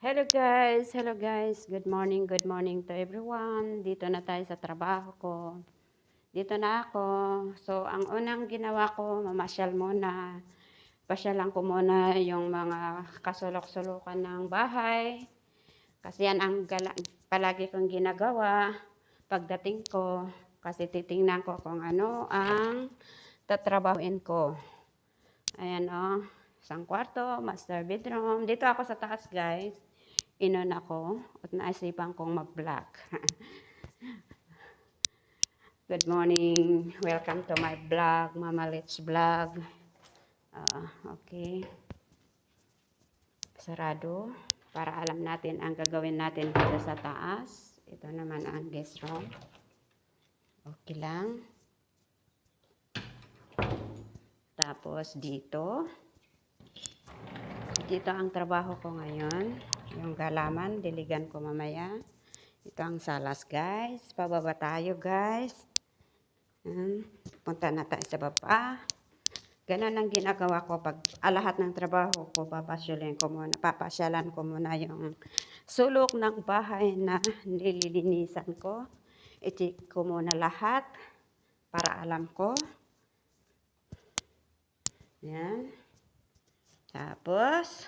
Hello guys, good morning to everyone. Dito na tayo sa trabaho ko. Dito na ako. So, ang unang ginawa ko, mamasyal muna. Pasyalan ko muna yung mga kasulok-sulukan ng bahay. Kasi yan ang palagi kong ginagawa pagdating ko. Kasi titingnan ko kung ano ang tatrabahuin ko. Ayan isang kwarto, master bedroom. Dito ako sa taas guys. Inon ako at naisipan kong mag-vlog. Good morning. Welcome to my vlog, Mama Let's Vlog. Okay. Sarado para alam natin ang gagawin natin dito sa taas. Ito naman ang guest room. Okay lang. Tapos dito ang trabaho ko ngayon. Yung galaman, diligan ko mamaya. Ito ang salas guys. Pababa tayo guys. Punta na tayo sa baba. Ganun ang ginagawa ko pag lahat ng trabaho ko, papasyalan ko muna yung sulok ng bahay na nililinisan ko. I-check ko muna lahat para alam ko. Yan. Tapos,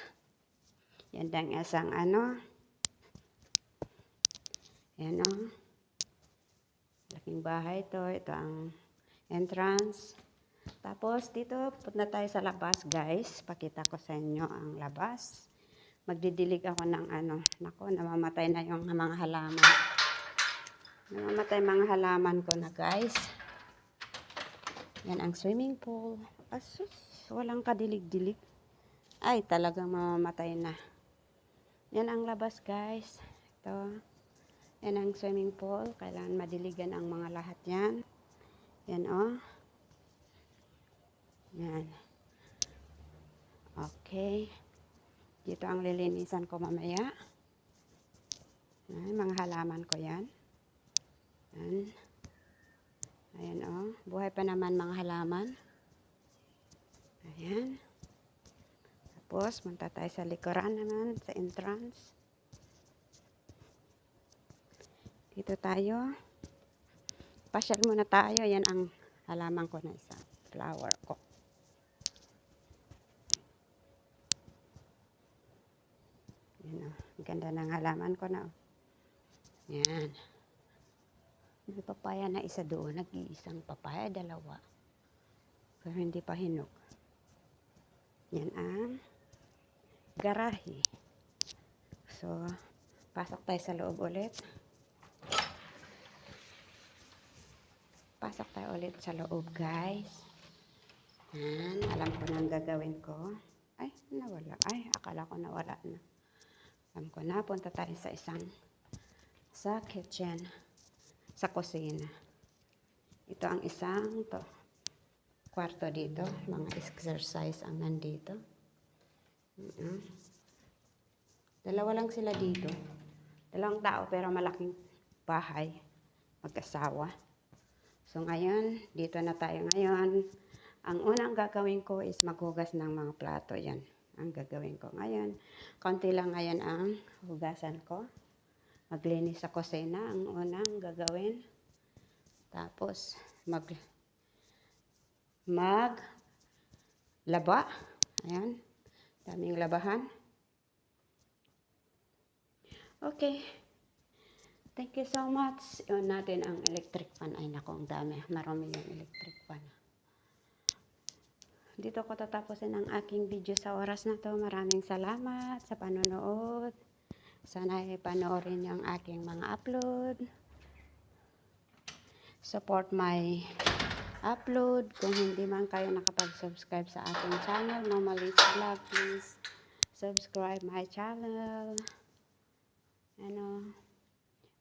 yan ang isang yan laking bahay to. Ito ang entrance. Tapos, dito, punta tayo sa labas, guys. Pakita ko sa inyo ang labas. Magdidilig ako ng Nako, namamatay na yung mga halaman. Namamatay mga halaman ko na, guys. Yan ang swimming pool. Asus, walang kadilig-dilig. Ay, talagang mamamatay na. Yan ang labas, guys. Ito. Yan ang swimming pool. Kailangan madiligan ang mga lahat yan. Yan, Yan. Okay. Dito ang lilinisan ko mamaya. Ay, mga halaman ko yan. Yan. Ayan, Buhay pa naman mga halaman. Ayan. Tapos, punta tayo sa likuran naman, sa entrance. Dito tayo. Pasyal muna tayo. Yan ang halaman ko na isa. Flower ko. Yan, ganda ng halaman ko na. Yan. May papaya na isa doon. Nag-iisang papaya, dalawa. Pero hindi pa hinog. Yan ang garahe. So, pasok tayo sa loob ulit. Pasok tayo ulit sa loob, guys. Yan, alam ko na ang gagawin ko. Ay, nawala. Ay, akala ko nawala na. Alam ko na, punta tayo sa kitchen, sa kusina. Ito ang isang kwarto dito. Mga exercise ang nandito. Dalawa lang sila dito. Dalawang tao pero malaking bahay. Mag-asawa. So ngayon, dito na tayo ngayon. Ang unang gagawin ko is maghugas ng mga plato. Yan ang gagawin ko ngayon. Konti lang ngayon ang hugasan ko. Maglinis sa kusina ang unang gagawin. Tapos maglaba. Ayan. Daming labahan. Okay. Thank you so much. Iyon natin ang electric fan. Ay naku, ang dami. Marami yung electric fan. Dito ko tatapusin ang aking video sa oras na to. Maraming salamat sa panonood. Sana ipanoorin yung aking mga upload. Support my upload. Kung hindi man kayo nakapag-subscribe sa aking channel, Mama Let's Vlog, please subscribe my channel.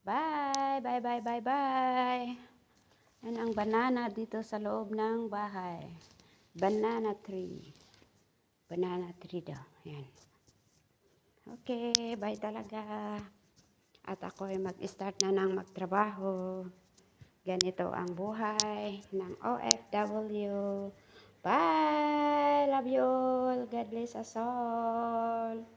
Bye! Bye, bye, bye, bye! Yan ang banana dito sa loob ng bahay. Banana tree. Banana tree daw. Yan. Okay, bye talaga. At ako ay mag-start na ng magtrabaho. Ganito ang buhay ng OFW. Bye! Love you all. God bless us all.